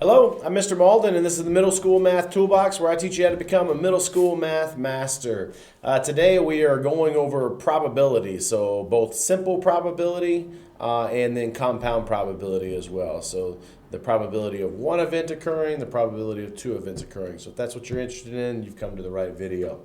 Hello, I'm Mr. Malden, and this is the Middle School Math Toolbox, where I teach you how to become a middle school math master. Today we are going over probability, so both simple probability and then compound probability as well. So the probability of one event occurring, the probability of two events occurring. So if that's what you're interested in, you've come to the right video.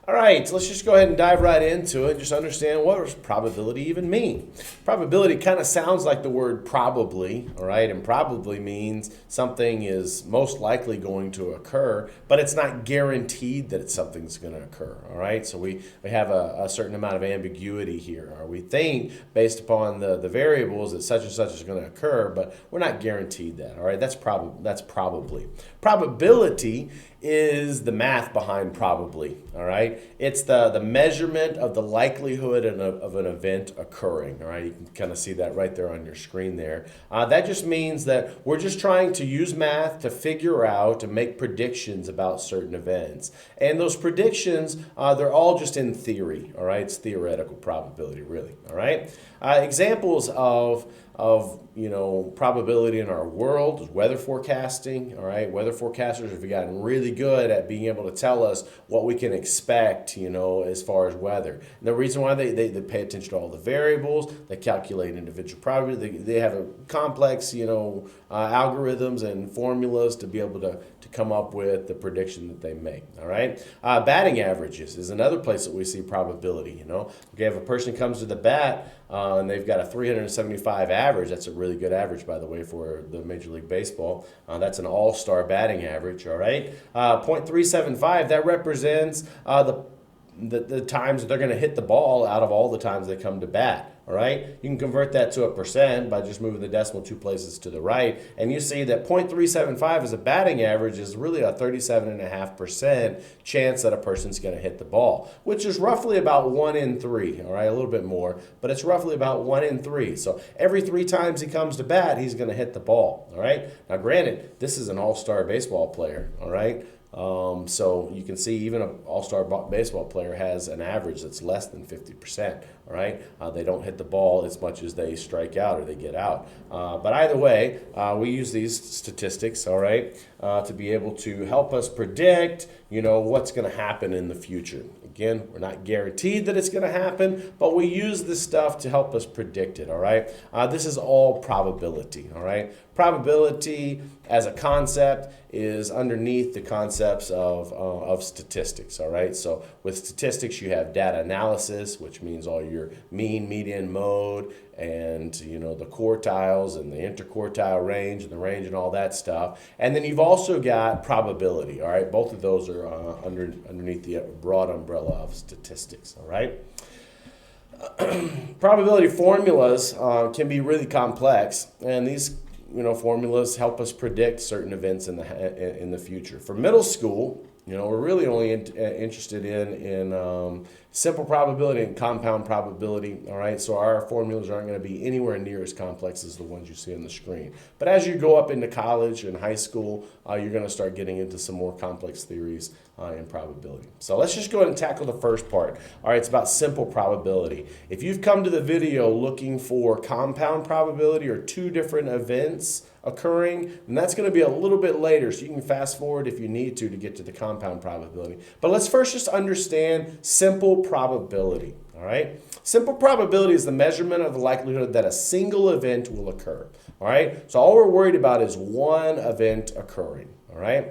All right, so let's just go ahead and dive right into it and just understand what does probability even mean. Probability kind of sounds like the word probably, all right, and probably means something is most likely going to occur, but it's not guaranteed that something's going to occur, all right? So we have a certain amount of ambiguity here, or we think based upon the variables that such and such is going to occur, but we're not guaranteed that, all right? That's probably. Probability is the math behind probably, all right? It's the measurement of the likelihood of an event occurring, all right? You can kind of see that right there on your screen there. That just means that we're just trying to use math to figure out and make predictions about certain events. And those predictions, they're all just in theory, all right? It's theoretical probability, really, all right? Examples of probability in our world is weather forecasting, all right? Weather forecasters have gotten really good at being able to tell us what we can expect, as far as weather. And the reason why they pay attention to all the variables, they calculate individual probability, they have a complex, algorithms and formulas to be able to come up with the prediction that they make, all right? Batting averages is another place that we see probability, Okay, if a person comes to the bat and they've got a 375 average, that's a really good average, by the way, for the Major League Baseball. That's an all-star batting average, all right? .375, that represents the times that they're going to hit the ball out of all the times they come to bat. All right, you can convert that to a percent by just moving the decimal 2 places to the right, and you see that .375 as a batting average is really a 37.5% chance that a person's going to hit the ball, which is roughly about 1 in 3. All right, a little bit more, but it's roughly about 1 in 3. So every 3 times he comes to bat, he's going to hit the ball. All right. Now, granted, this is an all-star baseball player. All right. So you can see even an all-star baseball player has an average that's less than 50%, all right? They don't hit the ball as much as they strike out or they get out. But either way, we use these statistics, all right, to be able to help us predict, what's going to happen in the future. Again, we're not guaranteed that it's going to happen, but we use this stuff to help us predict it, all right? This is all probability, all right? Probability as a concept is underneath the concepts of statistics, all right? So with statistics, you have data analysis, which means all your mean, median, mode, and the quartiles and the interquartile range and the range and all that stuff. And then you've also got probability, all right? Both of those are underneath the broad umbrella of statistics, all right? Probability formulas can be really complex, and these formulas help us predict certain events in the future. For middle school, we're really only interested in simple probability and compound probability, all right? So our formulas aren't going to be anywhere near as complex as the ones you see on the screen. But as you go up into college and high school, you're going to start getting into some more complex theories in probability. So let's just go ahead and tackle the first part. All right, it's about simple probability. If you've come to the video looking for compound probability or 2 different events occurring, and that's going to be a little bit later, so you can fast forward if you need to get to the compound probability. But let's first just understand simple probability, all right? Simple probability is the measurement of the likelihood that a single event will occur, all right? So all we're worried about is one event occurring, all right?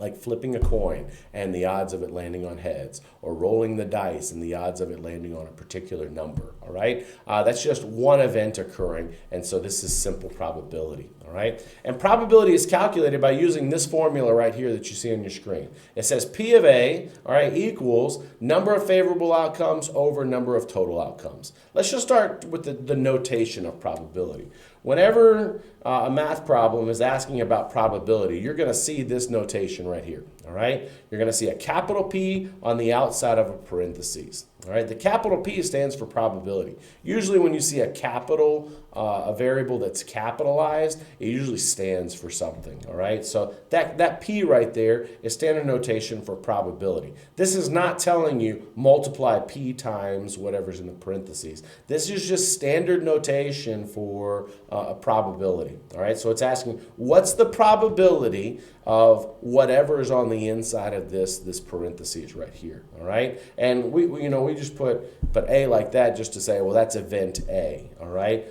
Like flipping a coin and the odds of it landing on heads, or rolling the dice and the odds of it landing on a particular number, all right? That's just one event occurring, and so this is simple probability, all right? And probability is calculated by using this formula right here that you see on your screen. It says P of A, all right, equals number of favorable outcomes over number of total outcomes. Let's just start with the notation of probability. Whenever a math problem is asking about probability, you're going to see this notation right here, all right? You're going to see a capital P on the outside of a parentheses, all right? The capital P stands for probability. Usually when you see a capital a variable that's capitalized, it usually stands for something, all right? So that P right there is standard notation for probability. This is not telling you multiply P times whatever's in the parentheses. This is just standard notation for a probability, all right? So it's asking, what's the probability of whatever is on the inside of this parentheses right here, all right? And we just put A like that just to say, well, that's event A, all right?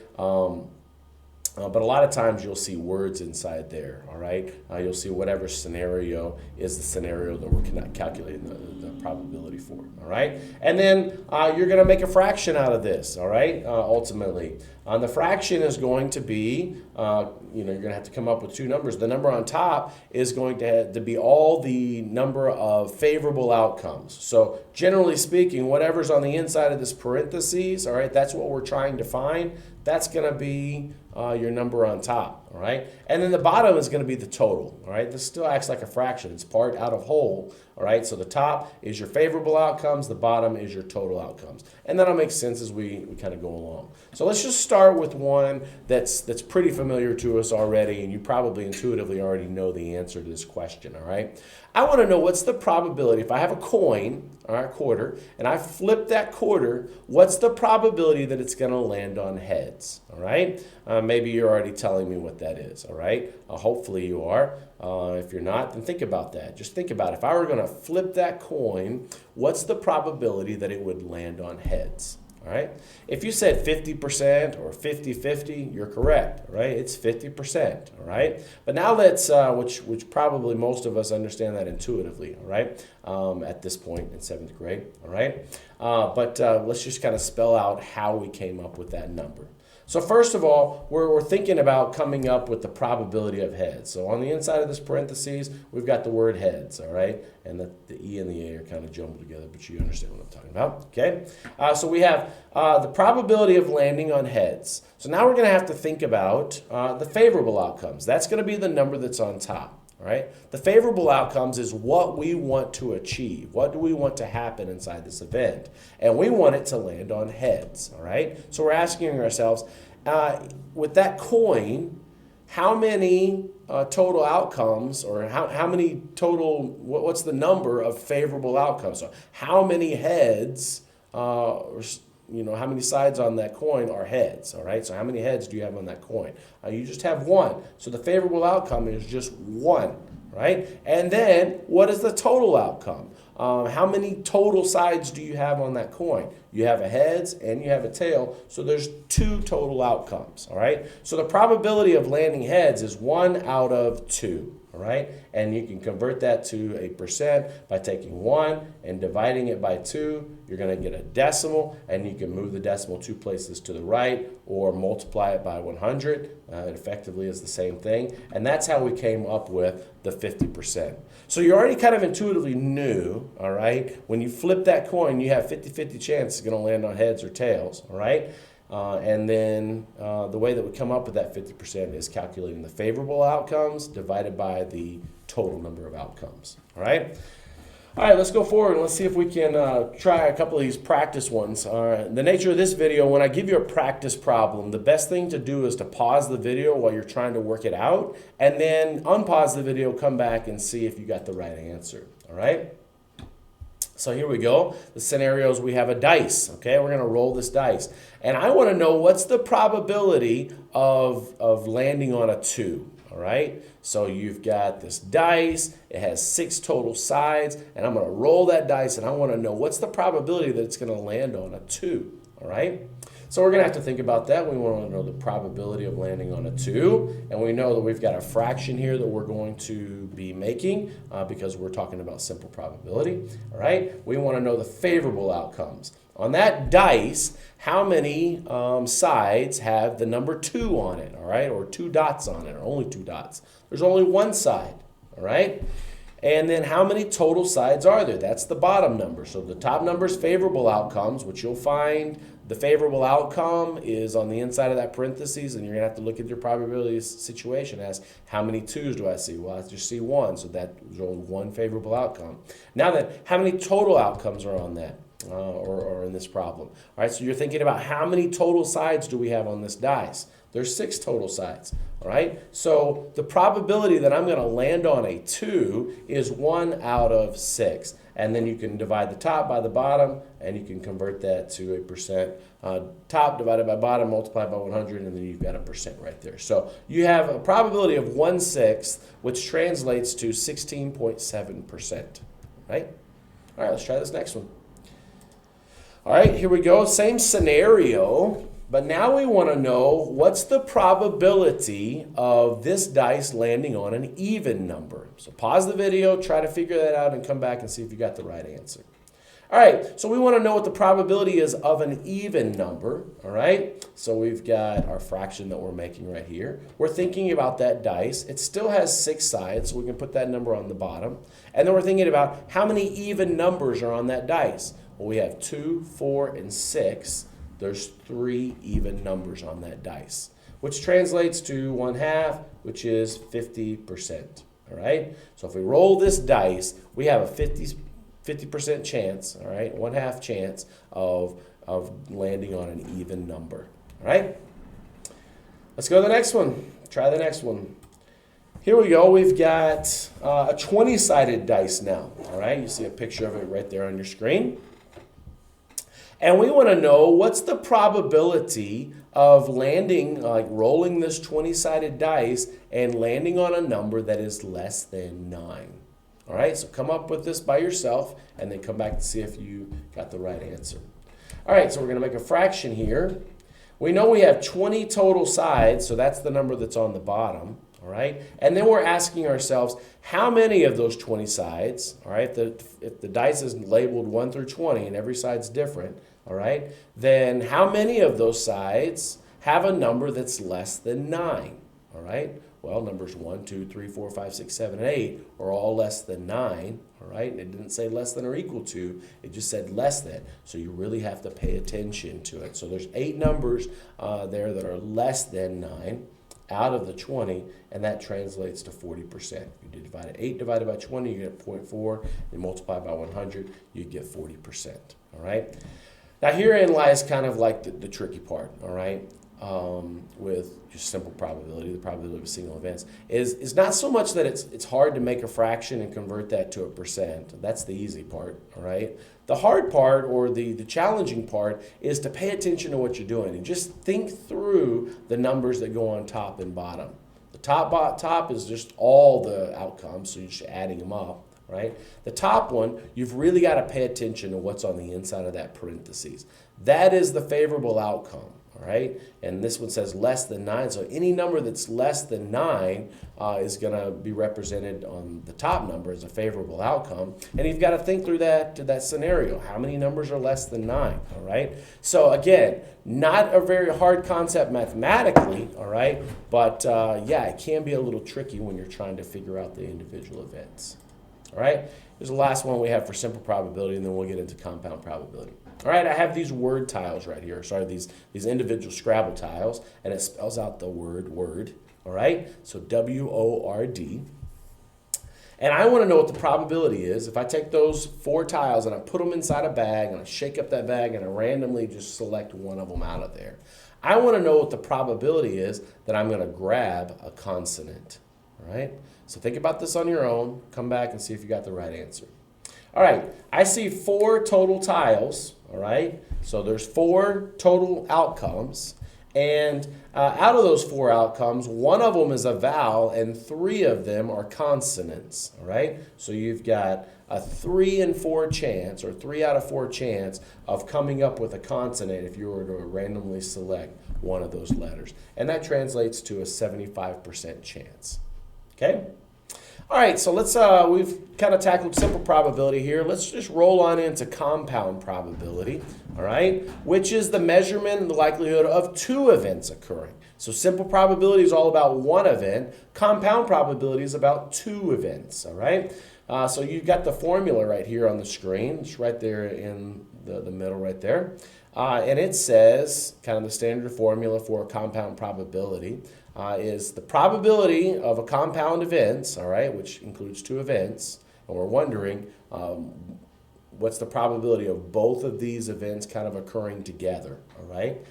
But a lot of times you'll see words inside there, all right? You'll see whatever scenario is the scenario that we're calculating the probability for, all right? And then you're going to make a fraction out of this, all right, ultimately. The fraction is going to be, you're going to have to come up with two numbers. The number on top is going to be all the number of favorable outcomes. So generally speaking, whatever's on the inside of this parentheses, all right, that's what we're trying to find. That's going to be your number on top, all right? And then the bottom is going to be the total, all right? This still acts like a fraction. It's part out of whole, all right? So the top is your favorable outcomes. The bottom is your total outcomes. And that'll make sense as we kind of go along. So let's just start with one that's pretty familiar to us already, and you probably intuitively already know the answer to this question, all right? I want to know what's the probability, if I have a coin, all right, quarter, and I flip that quarter, what's the probability that it's going to land on heads, all right? Maybe you're already telling me what that is, all right? Hopefully you are. If you're not, then think about that. Just think about it. If I were going to flip that coin, what's the probability that it would land on heads? All right. If you said 50% or 50-50, you're correct, right? It's 50%, all right? But now let's, which probably most of us understand that intuitively, all right, at this point in 7th grade, all right? But let's just kind of spell out how we came up with that number. So first of all, we're thinking about coming up with the probability of heads. So on the inside of this parentheses, we've got the word heads, all right? And the E and the A are kind of jumbled together, but you understand what I'm talking about, okay? So we have the probability of landing on heads. So now we're going to have to think about the favorable outcomes. That's going to be the number that's on top. All right. The favorable outcomes is what we want to achieve. What do we want to happen inside this event? And we want it to land on heads. All right. So we're asking ourselves, with that coin, how many total outcomes, or how many total, what's the number of favorable outcomes? So how many heads, how many sides on that coin are heads, all right? So how many heads do you have on that coin? You just have one. So the favorable outcome is just one, right? And then what is the total outcome? How many total sides do you have on that coin? You have a heads and you have a tail, so there's two total outcomes, all right? So the probability of landing heads is 1 out of 2. All right, and you can convert that to a percent by taking 1 and dividing it by 2. You're going to get a decimal, and you can move the decimal 2 places to the right or multiply it by 100. It effectively is the same thing, and that's how we came up with the 50%. So you already kind of intuitively knew, all right, when you flip that coin, you have 50-50 chance it's going to land on heads or tails, all right? And then the way that we come up with that 50% is calculating the favorable outcomes divided by the total number of outcomes. All right? All right, let's go forward and let's see if we can try a couple of these practice ones. The nature of this video, when I give you a practice problem, the best thing to do is to pause the video while you're trying to work it out, and then unpause the video, come back and see if you got the right answer. All right? So here we go. The scenarios, we have a dice, okay? We're going to roll this dice. And I want to know what's the probability of landing on a 2, all right? So you've got this dice. It has 6 total sides, and I'm going to roll that dice, and I want to know what's the probability that it's going to land on a 2, all right? So we're going to have to think about that. We want to know the probability of landing on a 2. And we know that we've got a fraction here that we're going to be making because we're talking about simple probability. All right. We want to know the favorable outcomes. On that dice, how many sides have the number 2 on it? All right. Or 2 dots on it, or only 2 dots. There's only one side. All right. And then how many total sides are there? That's the bottom number. So the top number is favorable outcomes, which you'll find the favorable outcome is on the inside of that parentheses, and you're going to have to look at your probability situation as how many 2s do I see? Well, I just see 1, so that there's only one favorable outcome. Now then, how many total outcomes are on that? or in this problem. All right, so you're thinking about how many total sides do we have on this dice? There's 6 total sides. All right, so the probability that I'm going to land on a 2 is 1 out of 6. And then you can divide the top by the bottom, and you can convert that to a percent. Top divided by bottom multiplied by 100, and then you've got a percent right there. So you have a probability of 1/6, which translates to 16.7%. Right? All right, let's try this next one. All right, here we go. Same scenario, but now we want to know what's the probability of this dice landing on an even number. So pause the video, try to figure that out, and come back and see if you got the right answer. All right, so we want to know what the probability is of an even number. All right, so we've got our fraction that we're making right here. We're thinking about that dice. It still has 6 sides, so we can put that number on the bottom. And then we're thinking about how many even numbers are on that dice. Well, we have 2, 4, and 6. There's 3 even numbers on that dice, which translates to 1/2, which is 50%. All right, so if we roll this dice, we have a 50% chance, all right, 1/2 chance of landing on an even number. All right, let's go to the next one. Try the next one. Here we go. We've got a 20-sided dice now. All right, you see a picture of it right there on your screen. And we want to know what's the probability of landing, like rolling this 20-sided dice and landing on a number that is less than 9. All right, so come up with this by yourself and then come back to see if you got the right answer. All right, so we're going to make a fraction here. We know we have 20 total sides, so that's the number that's on the bottom. All right, and then we're asking ourselves how many of those 20 sides, all right, if the dice is labeled 1 through 20 and every side's different, all right, then how many of those sides have a number that's less than 9, all right? Well, numbers 1, 2, 3, 4, 5, 6, 7, and 8 are all less than 9, all right? It didn't say less than or equal to, it just said less than. So you really have to pay attention to it. So there's 8 numbers there that are less than 9 out of the 20, and that translates to 40%. If you divide 8 divided by 20, you get 0.4, and multiply by 100, you get 40%, all right? Now herein lies kind of like the tricky part, all right, with just simple probability, the probability of single events, is not so much that it's hard to make a fraction and convert that to a percent. That's the easy part, all right? The hard part, or the challenging part, is to pay attention to what you're doing and just think through the numbers that go on top and bottom. The top is just all the outcomes, so you're just adding them up. Right? The top one, you've really got to pay attention to what's on the inside of that parentheses. That is the favorable outcome, all right? And this one says less than 9, so any number that's less than 9 is going to be represented on the top number as a favorable outcome. And you've got to think through that scenario. How many numbers are less than 9, all right? So again, not a very hard concept mathematically, all right? But yeah, it can be a little tricky when you're trying to figure out the individual events. All right, here's the last one we have for simple probability, and then we'll get into compound probability. All right, I have these word tiles right here. Sorry, these individual Scrabble tiles, and it spells out the word word. All right, so W-O-R-D. And I want to know what the probability is if I take those 4 tiles and I put them inside a bag and I shake up that bag and I randomly just select one of them out of there. I want to know what the probability is that I'm going to grab a consonant. All right. So think about this on your own. Come back and see if you got the right answer. All right, I see 4 total tiles, all right? So there's 4 total outcomes, and out of those 4 outcomes, 1 of them is a vowel, and 3 of them are consonants, all right? So you've got a 3 in 4 chance, or 3 out of 4 chance of coming up with a consonant if you were to randomly select one of those letters. And that translates to a 75% chance. Okay? All right, so let's, we've kind of tackled simple probability here. Let's just roll on into compound probability, all right, which is the measurement and the likelihood of 2 events occurring. So simple probability is all about 1 event. Compound probability is about 2 events, all right? So you've got the formula right here on the screen. It's right there in the middle right there. And it says, kind of the standard formula for compound probability, is the probability of a compound events, all right, which includes 2 events, and we're wondering what's the probability of both of these events kind of occurring together, all right?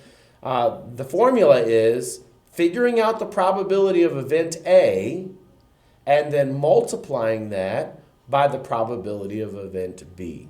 The formula is figuring out the probability of event A and then multiplying that by the probability of event B.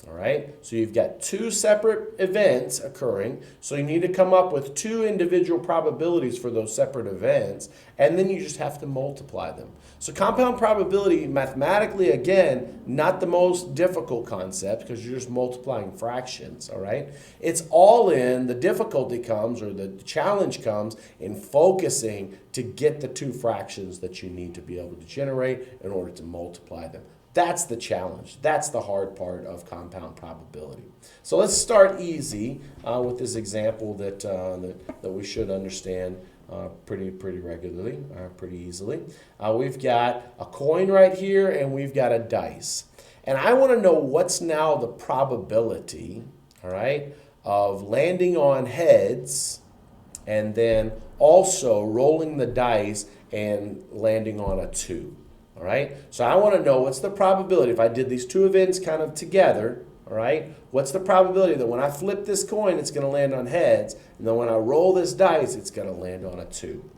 All right, so you've got two separate events occurring, so you need to come up with two individual probabilities for those separate events, and then you just have to multiply them. So compound probability, mathematically, again, not the most difficult concept because you're just multiplying fractions, all right? It's all in, the difficulty comes, or the challenge comes, in focusing to get the two fractions that you need to be able to generate in order to multiply them. That's the challenge. That's the hard part of compound probability. So let's start easy with this example that we should understand pretty regularly, pretty easily. We've got a coin right here, and we've got a dice. And I want to know what's now the probability, all right, of landing on heads and then also rolling the dice and landing on a 2. All right, so I want to know what's the probability if I did these two events kind of together, all right, what's the probability that when I flip this coin, it's going to land on heads, and then when I roll this dice, it's going to land on a 2.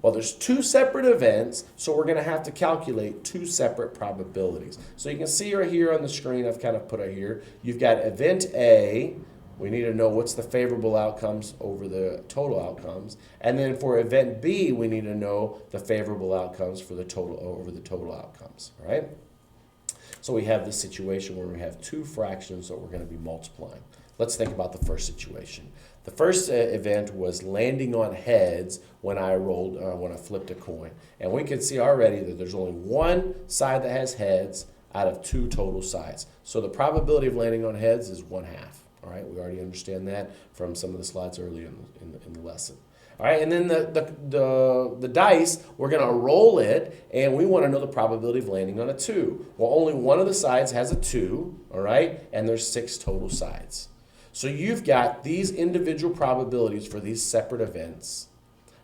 Well, there's two separate events, so we're going to have to calculate two separate probabilities. So you can see right here on the screen, I've kind of put it here, you've got event A. We need to know what's the favorable outcomes over the total outcomes. And then for event B, we need to know the favorable outcomes for the total over the total outcomes, all right? So we have this situation where we have two fractions that we're going to be multiplying. Let's think about the first situation. The first event was landing on heads when I flipped a coin. And we can see already that there's only one side that has heads out of two total sides. So the probability of landing on heads is 1/2. All right, we already understand that from some of the slides earlier in the lesson. All right, and then the dice, we're going to roll it, and we want to know the probability of landing on a 2. Well, only one of the sides has a 2, all right, and there's 6 total sides. So you've got these individual probabilities for these separate events.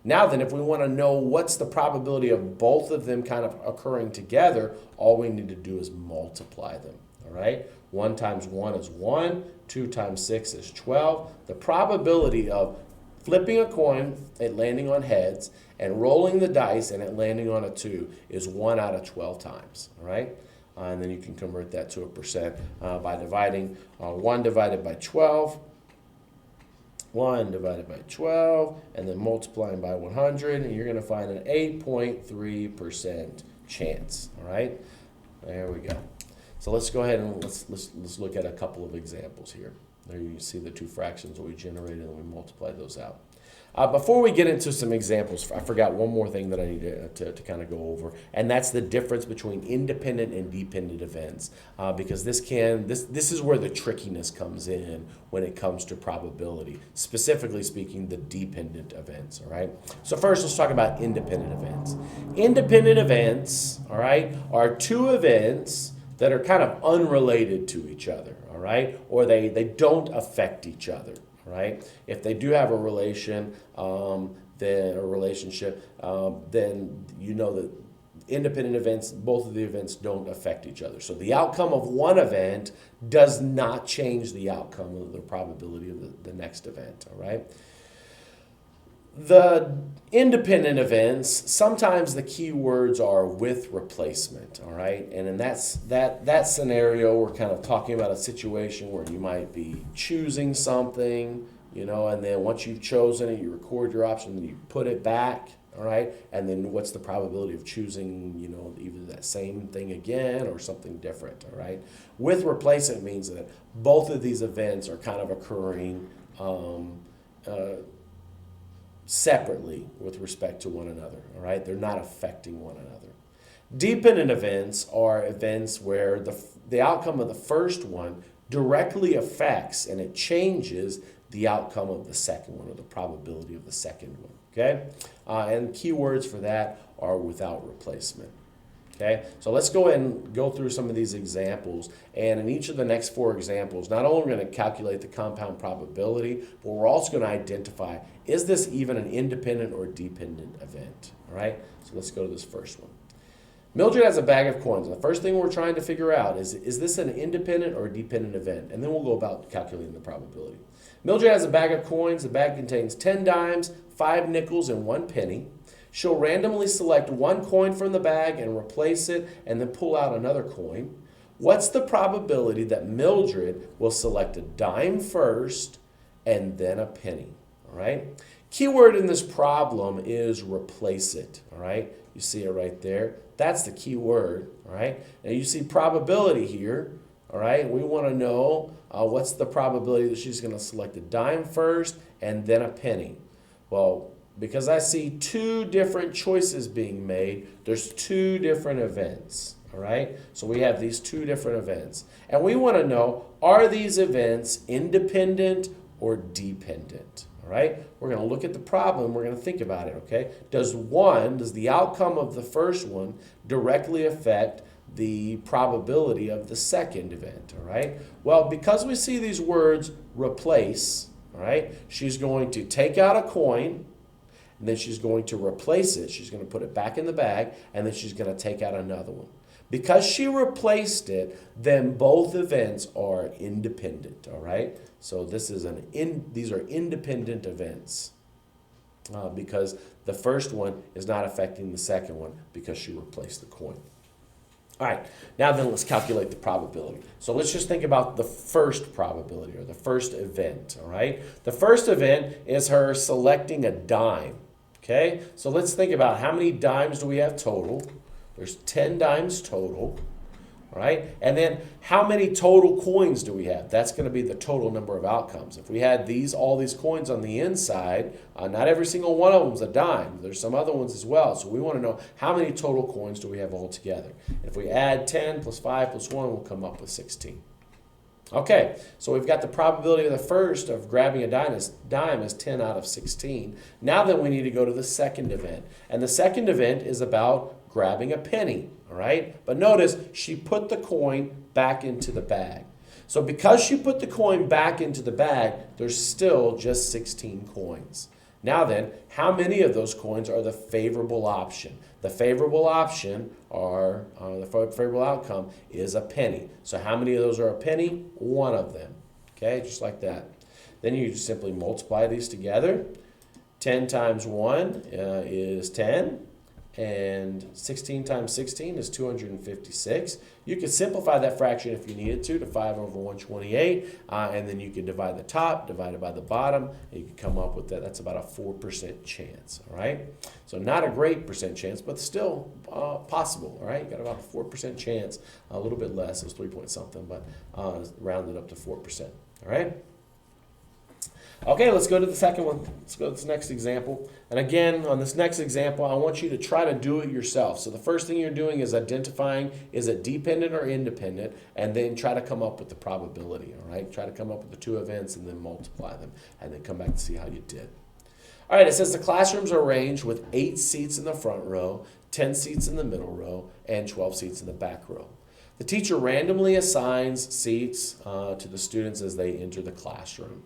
Now then, if we want to know what's the probability of both of them kind of occurring together, all we need to do is multiply them, all right? 1 times 1 is 1, 2 times 6 is 12. The probability of flipping a coin, it landing on heads, and rolling the dice and it landing on a 2 is 1 out of 12 times, all right? And then you can convert that to a percent by dividing 1 divided by 12, 1 divided by 12, and then multiplying by 100, and you're going to find an 8.3% chance, all right? There we go. So let's go ahead and let's look at a couple of examples here. There you see the two fractions that we generated and we multiply those out. Before we get into some examples, I forgot one more thing that I need to kind of go over, and that's the difference between independent and dependent events, because this is where the trickiness comes in when it comes to probability, specifically speaking, the dependent events, all right? So first, let's talk about independent events. Independent events, all right, are two events that are kind of unrelated to each other, all right? Or they don't affect each other, all right? If they do have a relation, then a relationship, then you know that independent events, both of the events don't affect each other. So the outcome of one event does not change the outcome of the probability of the next event, all right? The independent events, sometimes the key words are with replacement, all right? And in that scenario, we're kind of talking about a situation where you might be choosing something, you know, and then once you've chosen it, you record your option, and you put it back, all right? And then what's the probability of choosing, you know, either that same thing again or something different, all right? With replacement means that both of these events are kind of occurring separately with respect to one another, all right? They're not affecting one another. Dependent events are events where the outcome of the first one directly affects and it changes the outcome of the second one, or the probability of the second one, okay? And keywords for that are without replacement. Okay, so let's go ahead and go through some of these examples. And in each of the next 4 examples, not only are we going to calculate the compound probability, but we're also going to identify, is this even an independent or dependent event? All right, so let's go to this first one. Mildred has a bag of coins. The first thing we're trying to figure out is this an independent or a dependent event? And then we'll go about calculating the probability. Mildred has a bag of coins. The bag contains 10 dimes, 5 nickels, and 1 penny. She'll randomly select one coin from the bag and replace it and then pull out another coin. What's the probability that Mildred will select a dime first and then a penny? All right. Keyword in this problem is replace it. All right. You see it right there. That's the key word. All right. Now you see probability here. All right. We want to know what's the probability that she's going to select a dime first and then a penny. Well, because I see 2 different choices being made, there's 2 different events. All right. So we have these 2 different events. And we want to know, are these events independent or dependent? All right, we're going to look at the problem. We're going to think about it, okay? Does the outcome of the first one directly affect the probability of the second event, all right? Well, because we see these words replace, all right, she's going to take out a coin, and then she's going to replace it. She's going to put it back in the bag, and then she's going to take out another one. Because she replaced it, then both events are independent, all right? So these are independent events because the first one is not affecting the second one because she replaced the coin. All right, now then let's calculate the probability. So let's just think about the first probability or the first event, all right? The first event is her selecting a dime, okay? So let's think about how many dimes do we have total? There's 10 dimes total, right? And then how many total coins do we have? That's going to be the total number of outcomes. If we had all these coins on the inside, not every single one of them is a dime. There's some other ones as well. So we want to know how many total coins do we have all together. If we add 10 plus 5 plus 1, we'll come up with 16. Okay, so we've got the probability of the first of grabbing a dime is 10 out of 16. Now then we need to go to the second event. And the second event is about grabbing a penny, all right? But notice she put the coin back into the bag. So because she put the coin back into the bag, there's still just 16 coins. Now then, how many of those coins are the favorable option? The favorable option the favorable outcome is a penny. So how many of those are a penny? One of them. Okay, just like that. Then you just simply multiply these together. 10 times 1 is 10. And 16 times 16 is 256. You could simplify that fraction if you needed to 5 over 128. And then you could divide the top, divide it by the bottom, and you could come up with that. That's about a 4% chance, all right? So not a great percent chance, but still possible, all right? You got about a 4% chance, a little bit less. It was 3 point something, but rounded up to 4%, all right? Okay, let's go to the second one. Let's go to this next example. And again, on this next example, I want you to try to do it yourself. So the first thing you're doing is identifying, is it dependent or independent, and then try to come up with the probability, all right? Try to come up with the 2 events and then multiply them, and then come back to see how you did. All right, it says the classrooms are arranged with 8 seats in the front row, 10 seats in the middle row, and 12 seats in the back row. The teacher randomly assigns seats to the students as they enter the classroom.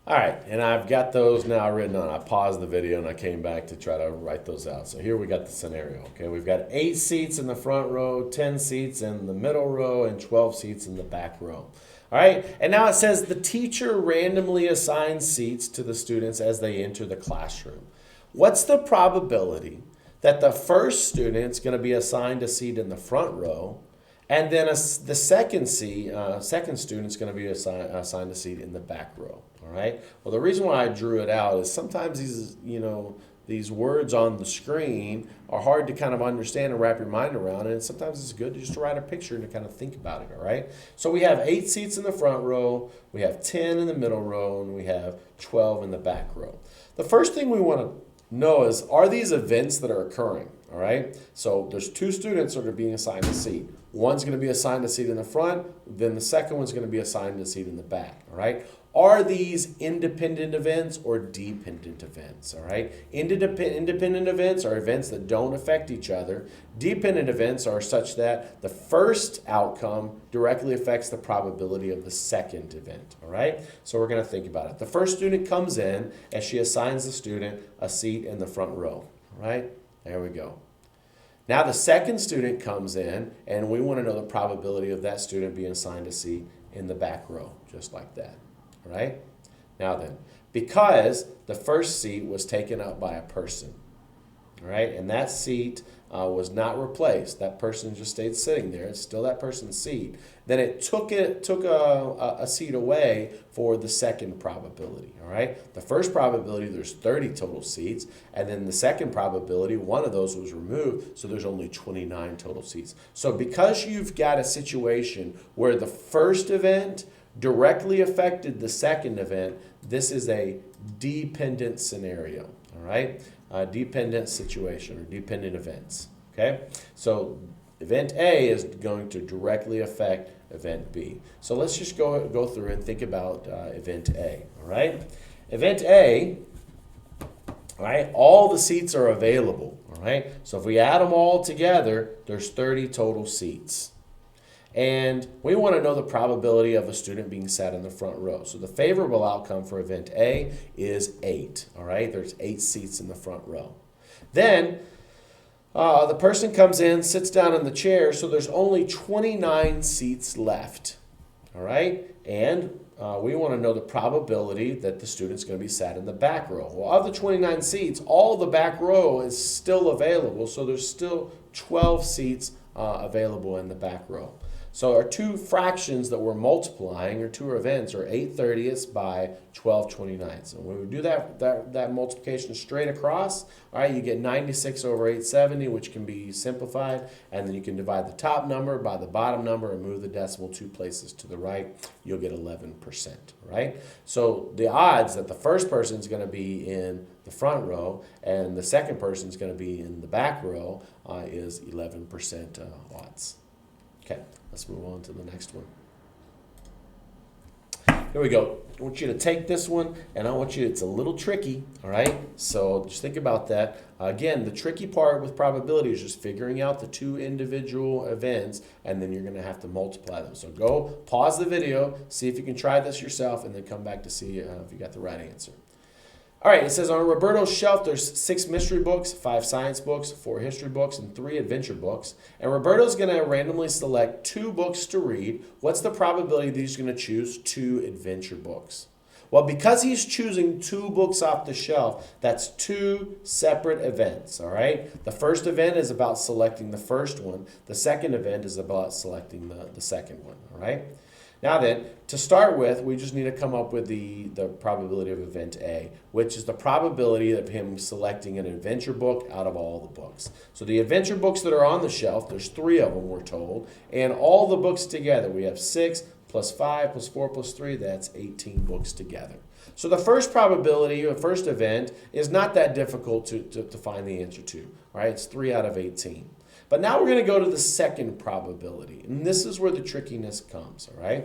All right, and I've got those now written on. I paused the video and I came back to try to write those out. So here we got the scenario, okay? We've got 8 seats in the front row, 10 seats in the middle row, and 12 seats in the back row. All right, and now it says the teacher randomly assigns seats to the students as they enter the classroom. What's the probability that the first student's going to be assigned a seat in the front row, and then the second student's going to be assigned a seat in the back row? All right. Well, the reason why I drew it out is sometimes these words on the screen are hard to kind of understand and wrap your mind around, and sometimes it's good just to write a picture and to kind of think about it. All right. So we have 8 seats in the front row, we have 10 in the middle row, and we have 12 in the back row. The first thing we want to know is, are these events that are occurring? All right. So there's 2 students that are being assigned a seat. One's going to be assigned a seat in the front, then the second one's going to be assigned a seat in the back. All right. Are these independent events or dependent events? All right. Independent events are events that don't affect each other. Dependent events are such that the first outcome directly affects the probability of the second event. All right. So we're going to think about it. The first student comes in and she assigns the student a seat in the front row. All right. There we go. Now the second student comes in, and we want to know the probability of that student being assigned a seat in the back row, just like that. All right? Now then, because the first seat was taken up by a person, all right, and that seat was not replaced, that person just stayed sitting there, it's still that person's seat, then it took a seat away for the second probability, all right? The first probability, there's 30 total seats, and then the second probability, one of those was removed, so there's only 29 total seats. So because you've got a situation where the first event directly affected the second event, this is a dependent scenario, all right? Dependent situation or dependent events, okay? So event A is going to directly affect event B. So let's just go through and think about event A, all right? Event A, all right, all the seats are available, all right? So if we add them all together, there's 30 total seats. And we want to know the probability of a student being sat in the front row. So the favorable outcome for event A is 8. All right, there's 8 seats in the front row. Then the person comes in, sits down in the chair, so there's only 29 seats left. All right, and we want to know the probability that the student's going to be sat in the back row. Well, of the 29 seats, all the back row is still available, so there's still 12 seats available in the back row. So our two fractions that we're multiplying, or two events, are 8/30ths by 12/29ths. And when we do that multiplication straight across, all right, you get 96 over 870, which can be simplified, and then you can divide the top number by the bottom number and move the decimal 2 places to the right. You'll get 11%, right? So the odds that the first person is going to be in the front row and the second person is going to be in the back row is 11% odds. Okay, let's move on to the next one. Here we go. I want you to take this one, and I want you, it's a little tricky, all right? So just think about that. Again, the tricky part with probability is just figuring out the two individual events, and then you're going to have to multiply them. So go pause the video, see if you can try this yourself, and then come back to see if you got the right answer. All right, it says on Roberto's shelf, there's 6 mystery books, 5 science books, 4 history books, and 3 adventure books. And Roberto's going to randomly select 2 books to read. What's the probability that he's going to choose 2 adventure books? Well, because he's choosing 2 books off the shelf, that's 2 separate events, all right? The first event is about selecting the first one. The second event is about selecting the second one, all right? Now then, to start with, we just need to come up with the probability of event A, which is the probability of him selecting an adventure book out of all the books. So the adventure books that are on the shelf, there's 3 of them, we're told, and all the books together, we have 6 plus 5 plus 4 plus 3, that's 18 books together. So the first probability, or first event, is not that difficult to find the answer to, all right? It's 3 out of 18. But now we're going to go to the second probability, and this is where the trickiness comes, all right?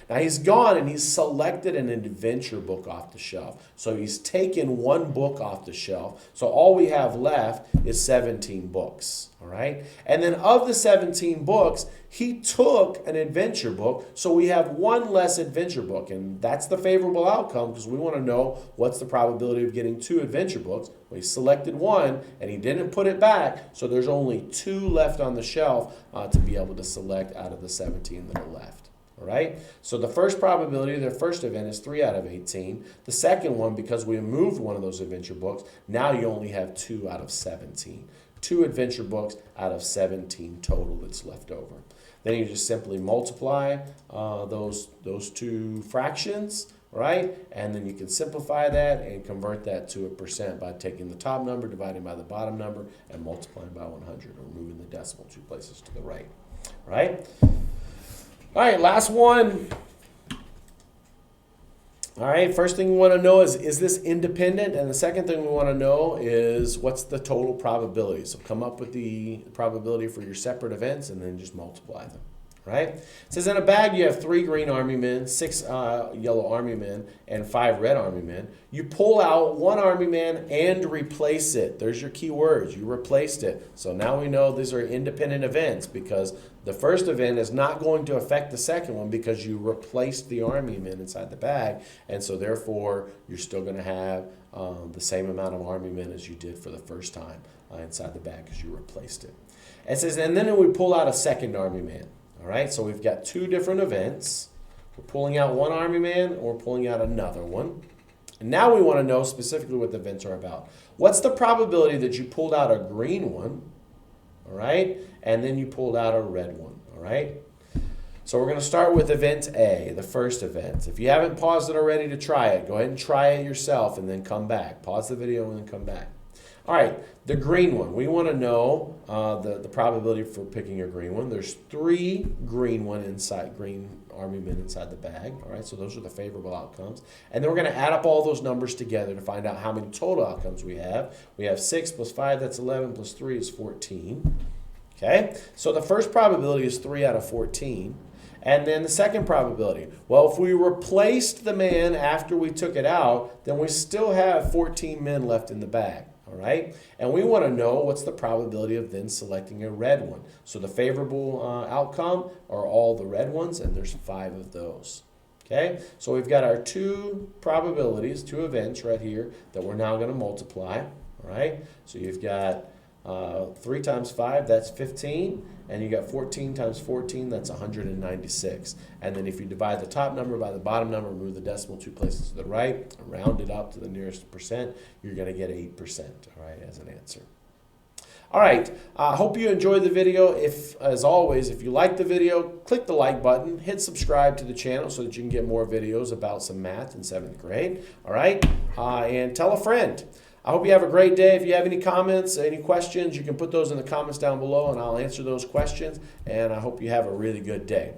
Now he's gone and he's selected an adventure book off the shelf. So he's taken 1 book off the shelf, so all we have left is 17 books, all right? And then of the 17 books, he took an adventure book, so we have 1 less adventure book, and that's the favorable outcome because we want to know what's the probability of getting 2 adventure books. Well, he selected 1, and he didn't put it back, so there's only 2 left on the shelf to be able to select out of the 17 that are left. All right? So the first probability, the first event, is 3 out of 18. The second one, because we moved one of those adventure books, now you only have 2 out of 17. 2 adventure books out of 17 total that's left over. Then you just simply multiply those 2 fractions, right? And then you can simplify that and convert that to a percent by taking the top number, dividing by the bottom number, and multiplying by 100, or moving the decimal 2 places to the right, right? All right, last one. All right, first thing we want to know is this independent? And the second thing we want to know is what's the total probability? So come up with the probability for your separate events and then just multiply them, right? It says in a bag you have 3 green army men, 6 yellow army men, and 5 red army men. You pull out 1 army man and replace it. There's your key words. You replaced it. So now we know these are independent events because the first event is not going to affect the second one because you replaced the army men inside the bag. And so therefore, you're still going to have the same amount of army men as you did for the first time inside the bag because you replaced it. It says, and then we pull out a second army man. All right, so we've got 2 different events. We're pulling out 1 army man or we're pulling out another one. And now we want to know specifically what the events are about. What's the probability that you pulled out a green one, all right, and then you pulled out a red one, all right? So we're going to start with event A, the first event. If you haven't paused it already to try it, go ahead and try it yourself and then come back. Pause the video and then come back. All right, the green one. We want to know the probability for picking a green one. There's 3 green army men inside the bag. All right, so those are the favorable outcomes. And then we're going to add up all those numbers together to find out how many total outcomes we have. We have 6 plus 5, that's 11, plus 3 is 14. Okay, so the first probability is 3 out of 14. And then the second probability, well, if we replaced the man after we took it out, then we still have 14 men left in the bag. All right, and we want to know what's the probability of then selecting a red one. So the favorable outcome are all the red ones, and there's 5 of those. Okay, so we've got our 2 probabilities, 2 events right here that we're now going to multiply. All right, so you've got 3 times 5, that's 15, and you got 14 times 14, that's 196. And then if you divide the top number by the bottom number, move the decimal 2 places to the right, round it up to the nearest percent, you're going to get 8%, all right, as an answer. All right, I hope you enjoyed the video. As always, if you like the video, click the like button, hit subscribe to the channel so that you can get more videos about some math in 7th grade, all right, and tell a friend. I hope you have a great day. If you have any comments, any questions, you can put those in the comments down below and I'll answer those questions. And I hope you have a really good day.